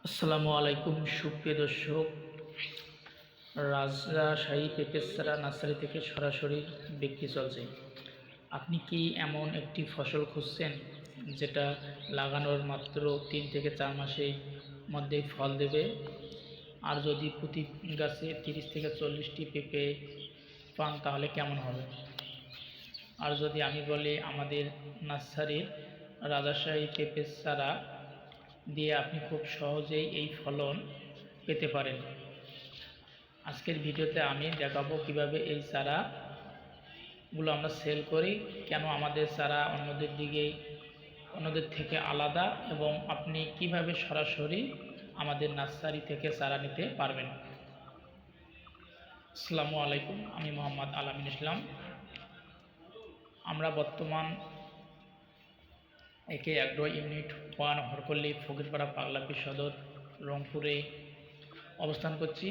আসসালামু আলাইকুম সুপ্রিয় দর্শক। রাজশাহী পেঁপের চারা নার্সারি থেকে সরাসরি বিক্রি চলছে। আপনি কি এমন একটি ফসল খুঁজছেন যেটা লাগানোর মাত্র 3 থেকে 4 মাসের মধ্যেই ফল দেবে, আর যদি প্রতি গাছে 30 থেকে 40টি পেঁপে পান তাহলে কেমন হবে? আর যদি আমি বলি আমাদের নার্সারির রাজশাহী পেঁপের চারা দিয়ে আপনি খুব সহজেই এই ফলন পেতে পারেন। আজকের ভিডিওতে আমি দেখাবো কিভাবে এই চারাগুলো আমরা সেল করি, কেন আমাদের চারা অন্যদের থেকে আলাদা, এবং আপনি কিভাবে সরাসরি আমাদের নার্সারি থেকে চারা নিতে পারবেন। আসসালামু আলাইকুম, আমি মোহাম্মদ আলামিন ইসলাম। আমরা বর্তমান একে অ্যাগ্রো ইউনিট 1 হরকল্লি ফকিরপাড়া পাগলাপি সদর রংপুরে অবস্থান করছি।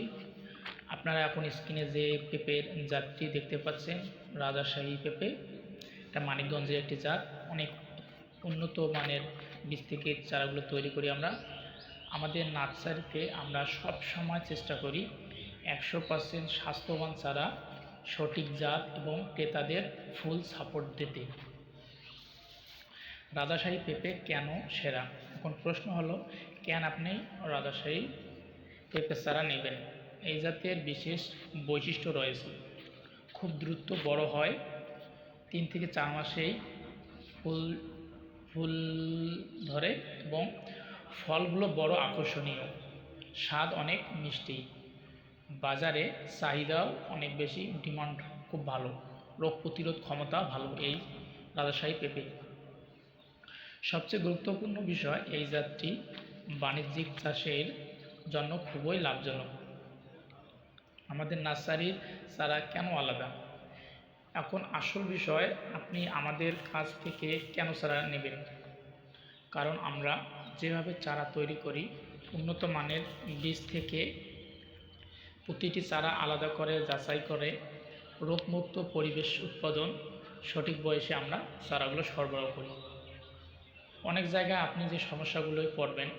আপনারা এখন স্ক্রিনে যে পেঁপের জাতটি দেখতে পাচ্ছেন, রাজশাহী পেঁপে, এটা মানিকগঞ্জের একটি জাত। অনেক উন্নত মানের বীজ থেকে চারাগুলো তৈরি করি আমরা। আমাদের নার্সারিতে আমরা সব সময় চেষ্টা করি 100% স্বাস্থ্যবান চারা, সঠিক জাত এবং ক্রেতাদের ফুল সাপোর্ট দিতে। রাজশাহী পেঁপে কেন সেরা? এখন প্রশ্ন হলো, কেন আপনি রাজশাহী পেঁপে চারা নেবেন? এই জাতের বিশেষ বৈশিষ্ট্য রয়েছে। খুব দ্রুত বড় হয়, 3 থেকে 4 মাসেই ফুল ফুল ধরে এবং ফলগুলো বড় আকর্ষণীয়, স্বাদ অনেক মিষ্টি, বাজারে চাহিদাও অনেক বেশি, ডিমান্ড খুব ভালো, রোগ প্রতিরোধ ক্ষমতা ভালো এই রাজশাহী পেঁপে। সবচেয়ে গুরুত্বপূর্ণ বিষয়, এই জাতটি বাণিজ্যিক চাষের জন্য খুবই লাভজনক। আমাদের নার্সারির চারা কেন আলাদা? এখন আসল বিষয়, আপনি আমাদের কাছ থেকে কেন চারা নেবেন? কারণ আমরা যেভাবে চারা তৈরি করি, উন্নত মানের বীজ থেকে প্রতিটি চারা আলাদা করে যাচাই করে রোগমুক্ত পরিবেশ উৎপাদন, সঠিক বয়সে আমরা চারাগুলো সরবরাহ করি। অনেক জায়গায় আপনি যে সমস্যাগুলোয় পড়বেন,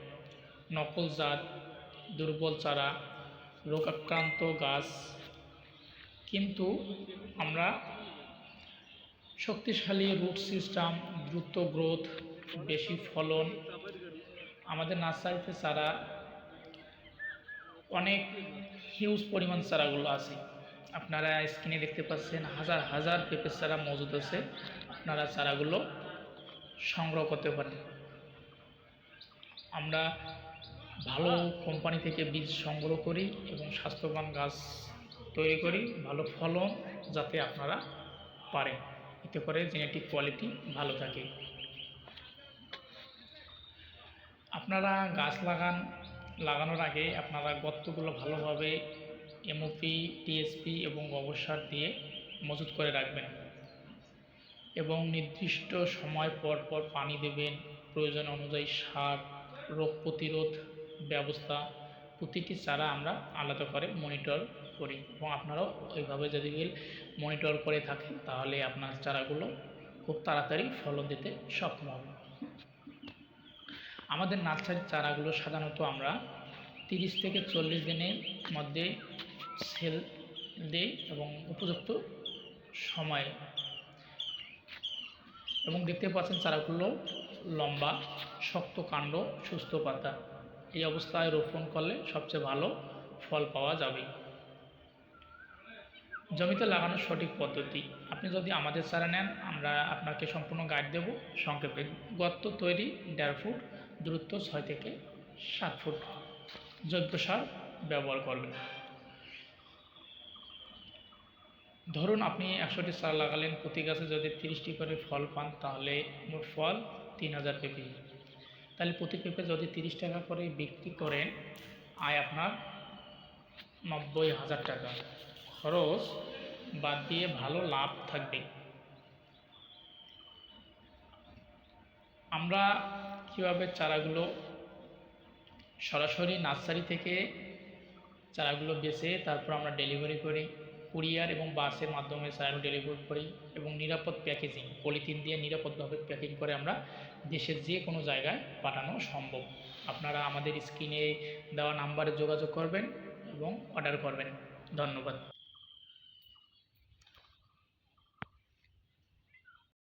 নকল জাত, দুর্বল চারা, রোগাক্রান্ত গাছ, কিন্তু আমরা শক্তিশালী রুট সিস্টেম, দ্রুত গ্রোথ, বেশি ফলন। আমাদের নার্সারিতে চারা অনেক হিউজ পরিমাণ চারাগুলো আছে। আপনারা স্ক্রিনে দেখতে পাচ্ছেন হাজার হাজার পেঁপের চারা মজুদ আছে, আপনারা চারাগুলো সংগ্রহ করতে পারেন। আমরা ভালো কোম্পানি থেকে বীজ সংগ্রহ করি এবং স্বাস্থ্যবান গাছ তৈরি করি, ভালো ফলন যাতে আপনারা পারেন, এতে করে জেনেটিক কোয়ালিটি ভালো থাকে। আপনারা গাছ লাগানোর আগে আপনারা গর্তগুলো ভালোভাবে এমওপি, টিএসপি এবং গোবর সার দিয়ে মজুত করে রাখবেন এবং নির্দিষ্ট সময় পর পর পানি দেবেন, প্রয়োজন অনুযায়ী সার, রোগ প্রতিরোধ ব্যবস্থা। প্রতিটি চারা আমরা আলাদা করে মনিটর করি এবং আপনারাও ওইভাবে যদি মনিটর করে থাকেন তাহলে আপনার চারাগুলো খুব তাড়াতাড়ি ফলন দিতে সক্ষম হবে। আমাদের নার্সারির চারাগুলো সাধারণত আমরা 30 থেকে 40 দিনের মধ্যে সেল দেই এবং উপযুক্ত সময়ে। এবং দেখতে পাচ্ছেন চারাগুলো লম্বা, শক্ত কাণ্ড, সুস্থ পাতা। এই অবস্থায় রোপণ করলে সবচেয়ে ভালো ফল পাওয়া যাবে। জমিতে লাগানোর সঠিক পদ্ধতি, আপনি যদি আমাদের চারা নেন আমরা আপনাকে সম্পূর্ণ গাইড দেব। সংক্ষেপে, গর্ত তৈরি 1.5 ফুট, দূরত্ব 6 থেকে 7 ফুট, জৈব সার ব্যবহার করবেন। ধরুন আপনি 100টি চারা লাগালেন, প্রতি গাছে যদি 30টি করে ফল পান তাহলে মোট ফল 3000 পেঁপে। তাহলে প্রতি পেঁপে যদি 30 টাকা করে বিক্রি করেন, আয় আপনার 90,000 টাকা। খরচ বাদ দিয়ে ভালো লাভ থাকবে। আমরা কীভাবে চারাগুলো সরাসরি নার্সারি থেকে চারাগুলো বেছে তারপর আমরা ডেলিভারি করি, কুরিয়ার এবং বাসের মাধ্যমে স্যার ডেলিভারি করি এবং নিরাপদ প্যাকেজিং, পলিথিন দিয়ে নিরাপদভাবে প্যাকিং করে আমরা দেশের যে কোনো জায়গায় পাঠানো সম্ভব। আপনারা আমাদের স্ক্রিনে দেওয়া নাম্বারে যোগাযোগ করবেন এবং অর্ডার করবেন। ধন্যবাদ।